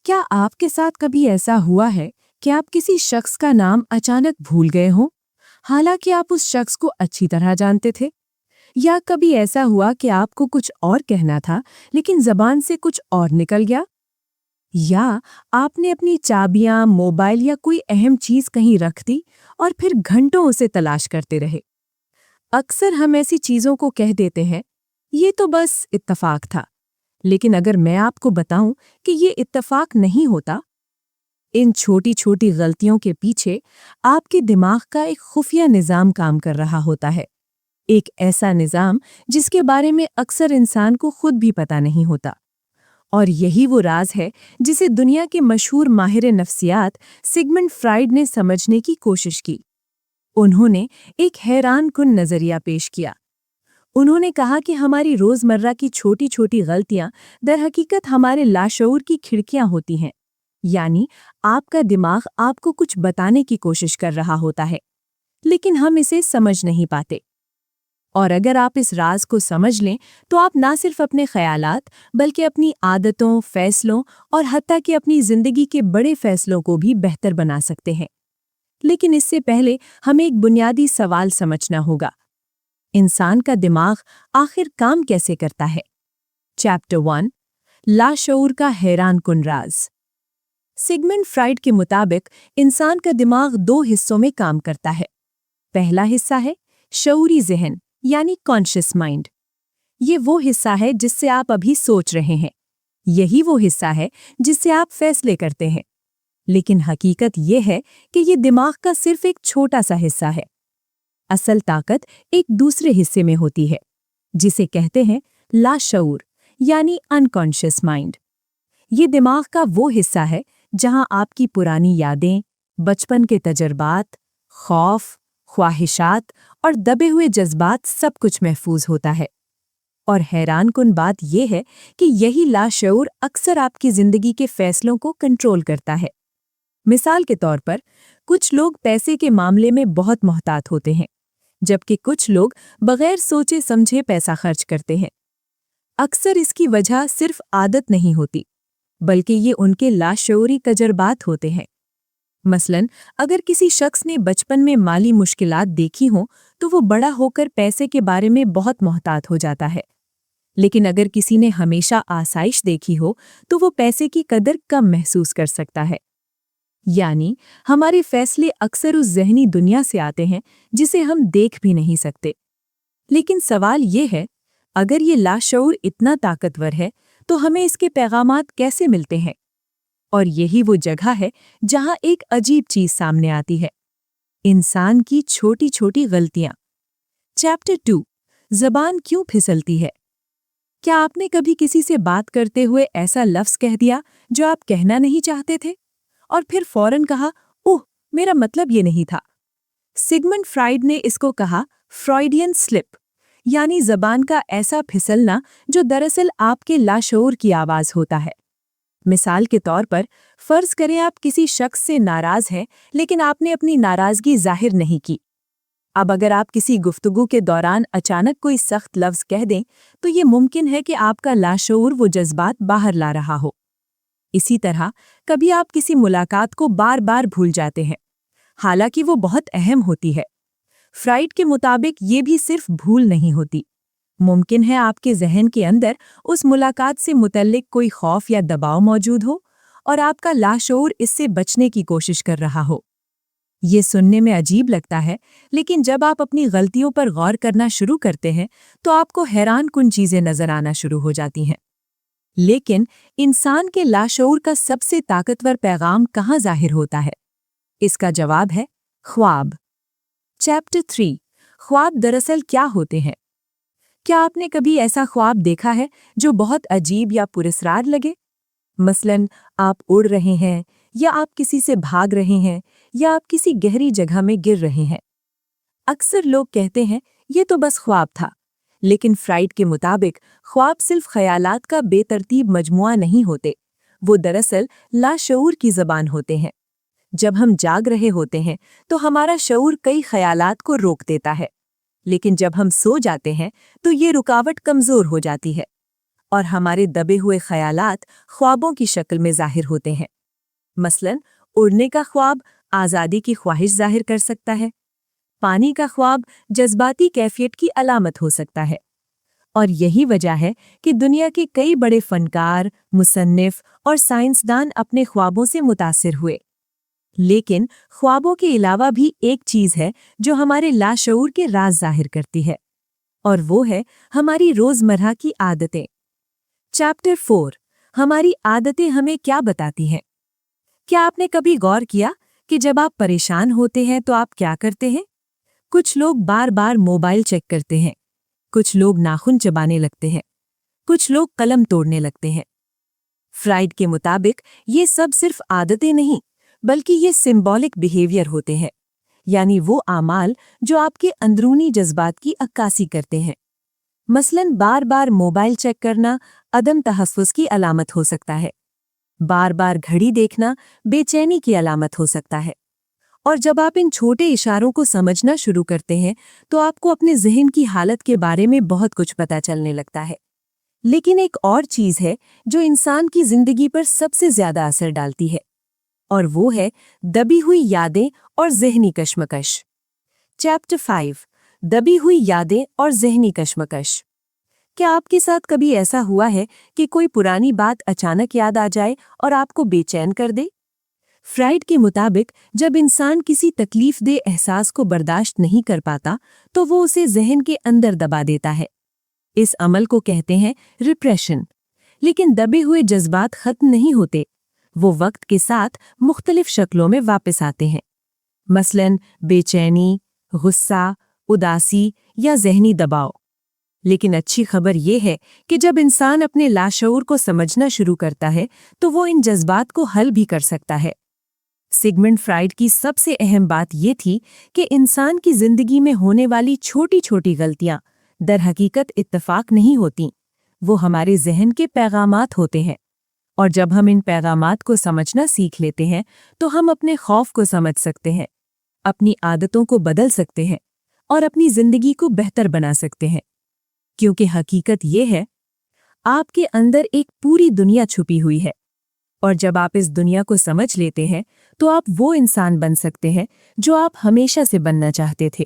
क्या आपके साथ कभी ऐसा हुआ है कि आप किसी शख्स का नाम अचानक भूल गए हों, हालांकि आप उस शख्स को अच्छी तरह जानते थे? या कभी ऐसा हुआ कि आपको कुछ और कहना था, लेकिन जबान से कुछ और निकल गया? या आपने अपनी चाबियां, मोबाइल या कोई अहम चीज कहीं रख दी और फिर घंटों उसे तलाश करते रहे? अक्सर हम ऐसी चीजों को कह देते हैं, ये तो बस इत्तफाक था। लेकिन अगर मैं आपको बताऊं कि ये इत्तफाक नहीं होता, इन छोटी छोटी गलतियों के पीछे आपके दिमाग का एक खुफिया निजाम काम कर रहा होता है। एक ऐसा निजाम जिसके बारे में अक्सर इंसान को खुद भी पता नहीं होता। और यही वो राज है जिसे दुनिया के मशहूर माहिर नफ्सियात सिगमंड फ्राइड ने समझने की कोशिश की। उन्होंने एक हैरान कुन नजरिया पेश किया। उन्होंने कहा कि हमारी रोजमर्रा की छोटी छोटी गलतियां दरहकीकत हमारे लाशऊर की खिड़कियां होती हैं। यानी आपका दिमाग आपको कुछ बताने की कोशिश कर रहा होता है, लेकिन हम इसे समझ नहीं पाते। और अगर आप इस राज को समझ लें तो आप ना सिर्फ अपने ख्यालात बल्कि अपनी आदतों, फैसलों और हत्ता कि अपनी जिंदगी के बड़े फैसलों को भी बेहतर बना सकते हैं। लेकिन इससे पहले हमें एक बुनियादी सवाल समझना होगा। इंसान का दिमाग आखिर काम कैसे करता है? चैप्टर 1, लाशऊर का हैरान कुन राज। सिगमंड फ्राइड के मुताबिक इंसान का दिमाग दो हिस्सों में काम करता है। पहला हिस्सा है शऊरी ज़हन यानी कॉन्शियस माइंड। ये वो हिस्सा है जिससे आप अभी सोच रहे हैं। यही वो हिस्सा है जिससे आप फैसले करते हैं। लेकिन हकीकत ये है कि ये दिमाग का सिर्फ एक छोटा सा हिस्सा है। असल ताकत एक दूसरे हिस्से में होती है, जिसे कहते हैं लाशऊर यानी अनकॉन्शियस माइंड। ये दिमाग का वो हिस्सा है जहां आपकी पुरानी यादें, बचपन के तजर्बात, खौफ, ख्वाहिशात और दबे हुए जज्बात सब कुछ महफूज होता है। और हैरान कुन बात यह है कि यही लाशऊर अक्सर आपकी जिंदगी के फैसलों को कंट्रोल करता है। मिसाल के तौर पर, कुछ लोग पैसे के मामले में बहुत मोहतात होते हैं, जबकि कुछ लोग बगैर सोचे समझे पैसा खर्च करते हैं। अक्सर इसकी वजह सिर्फ आदत नहीं होती, बल्कि ये उनके लाशऊरी तजर्बात होते हैं। मसलन, अगर किसी शख्स ने बचपन में माली मुश्किलात देखी हों तो वो बड़ा होकर पैसे के बारे में बहुत मोहतात हो जाता है। लेकिन अगर किसी ने हमेशा आसाइश देखी हो तो वो पैसे की कदर कम महसूस कर सकता है। यानी हमारे फैसले अक्सर उस ज़हनी दुनिया से आते हैं जिसे हम देख भी नहीं सकते। लेकिन सवाल ये है, अगर ये लाशऊर इतना ताकतवर है तो हमें इसके पैगामात कैसे मिलते हैं? और यही वो जगह है जहां एक अजीब चीज सामने आती है, इंसान की छोटी छोटी गलतियां। चैप्टर 2, ज़बान क्यों फिसलती है। क्या आपने कभी किसी से बात करते हुए ऐसा लफ्ज़ कह दिया जो आप कहना नहीं चाहते थे, और फिर फौरन कहा, ओह, मेरा मतलब ये नहीं था? सिगमंड फ्राइड ने इसको कहा फ्रॉइडियन स्लिप, यानी ज़बान का ऐसा फिसलना जो दरअसल आपके लाशऊर की आवाज़ होता है। मिसाल के तौर पर, फर्ज करें आप किसी शख्स से नाराज हैं, लेकिन आपने अपनी नाराजगी जाहिर नहीं की। अब अगर आप किसी गुफ्तगू के दौरान अचानक कोई सख्त लफ्ज़ कह दें तो ये मुमकिन है कि आपका लाशऊर वो जज्बात बाहर ला रहा हो। इसी तरह कभी आप किसी मुलाकात को बार बार भूल जाते हैं, हालांकि वो बहुत अहम होती है। फ्राइड के मुताबिक ये भी सिर्फ भूल नहीं होती, मुमकिन है आपके जहन के अंदर उस मुलाकात से मुतल्लिक कोई खौफ या दबाव मौजूद हो और आपका लाशऊर इससे बचने की कोशिश कर रहा हो। ये सुनने में अजीब लगता है, लेकिन जब आप अपनी गलतियों पर गौर करना शुरू करते हैं तो आपको हैरान कुन चीजें नजर आना शुरू हो जाती हैं। लेकिन इंसान के लाशऊर का सबसे ताकतवर पैगाम कहाँ जाहिर होता है? इसका जवाब है ख्वाब। चैप्टर 3, ख्वाब दरअसल क्या होते हैं। क्या आपने कभी ऐसा ख्वाब देखा है जो बहुत अजीब या पुरस्कार लगे? मसलन, आप उड़ रहे हैं, या आप किसी से भाग रहे हैं, या आप किसी गहरी जगह में गिर रहे हैं। अक्सर लोग कहते हैं ये तो बस ख्वाब था, लेकिन फ्राइड के मुताबिक ख्वाब सिर्फ ख्यालात का बेतरतीब मजमुआ नहीं होते, वो दरअसल लाशऊर की ज़बान होते हैं। जब हम जाग रहे होते हैं तो हमारा शऊर कई ख्यालात को रोक देता है, लेकिन जब हम सो जाते हैं तो ये रुकावट कमज़ोर हो जाती है। اور ہمارے دبے ہوئے خیالات خوابوں کی شکل میں ظاہر ہوتے ہیں۔ مثلاً اڑنے کا خواب آزادی کی خواہش ظاہر کر سکتا ہے، پانی کا خواب جذباتی کیفیت کی علامت ہو سکتا ہے۔ اور یہی وجہ ہے کہ دنیا کے کئی بڑے فنکار، مصنف اور سائنسدان اپنے خوابوں سے متاثر ہوئے۔ لیکن خوابوں کے علاوہ بھی ایک چیز ہے جو ہمارے لاشعور کے راز ظاہر کرتی ہے، اور وہ ہے ہماری روزمرہ کی عادتیں۔ چیپٹر 4، ہماری عادتیں ہمیں کیا بتاتی ہیں؟ کیا آپ نے کبھی غور کیا کہ جب آپ پریشان ہوتے ہیں تو آپ کیا کرتے ہیں؟ کچھ لوگ بار بار موبائل چیک کرتے ہیں، کچھ لوگ ناخن چبانے لگتے ہیں، کچھ لوگ قلم توڑنے لگتے ہیں۔ فرائیڈ کے مطابق یہ سب صرف عادتیں نہیں بلکہ یہ سمبولک بیہیویئر ہوتے ہیں، یعنی وہ اعمال جو آپ کے اندرونی جذبات کی عکاسی کرتے ہیں۔ مثلاً بار بار موبائل چیک کرنا عدم تحفظ کی علامت ہو سکتا ہے، بار بار گھڑی دیکھنا بے چینی کی علامت ہو سکتا ہے۔ اور جب آپ ان چھوٹے اشاروں کو سمجھنا شروع کرتے ہیں تو آپ کو اپنے ذہن کی حالت کے بارے میں بہت کچھ پتہ چلنے لگتا ہے۔ لیکن ایک اور چیز ہے جو انسان کی زندگی پر سب سے زیادہ اثر ڈالتی ہے، اور وہ ہے دبی ہوئی یادیں اور ذہنی کشمکش۔ چیپٹر 5، دبی ہوئی یادیں اور ذہنی کشمکش۔ کیا آپ کے ساتھ کبھی ایسا ہوا ہے کہ کوئی پرانی بات اچانک یاد آ جائے اور آپ کو بے چین کر دے؟ فرائیڈ کے مطابق جب انسان کسی تکلیف دہ احساس کو برداشت نہیں کر پاتا تو وہ اسے ذہن کے اندر دبا دیتا ہے۔ اس عمل کو کہتے ہیں ریپریشن۔ لیکن دبے ہوئے جذبات ختم نہیں ہوتے، وہ وقت کے ساتھ مختلف شکلوں میں واپس آتے ہیں۔ مثلاً بے چینی، غصہ، اداسی یا ذہنی دباؤ۔ لیکن اچھی خبر یہ ہے کہ جب انسان اپنے لاشعور کو سمجھنا شروع کرتا ہے تو وہ ان جذبات کو حل بھی کر سکتا ہے۔ سگمنڈ فرائیڈ کی سب سے اہم بات یہ تھی کہ انسان کی زندگی میں ہونے والی چھوٹی چھوٹی غلطیاں در حقیقت اتفاق نہیں ہوتیں، وہ ہمارے ذہن کے پیغامات ہوتے ہیں۔ اور جب ہم ان پیغامات کو سمجھنا سیکھ لیتے ہیں تو ہم اپنے خوف کو سمجھ سکتے ہیں، اپنی عادتوں کو بدل سکتے ہیں اور اپنی زندگی کو بہتر بنا سکتے ہیں۔ کیونکہ حقیقت یہ ہے، آپ کے اندر ایک پوری دنیا چھپی ہوئی ہے، اور جب آپ اس دنیا کو سمجھ لیتے ہیں تو آپ وہ انسان بن سکتے ہیں جو آپ ہمیشہ سے بننا چاہتے تھے۔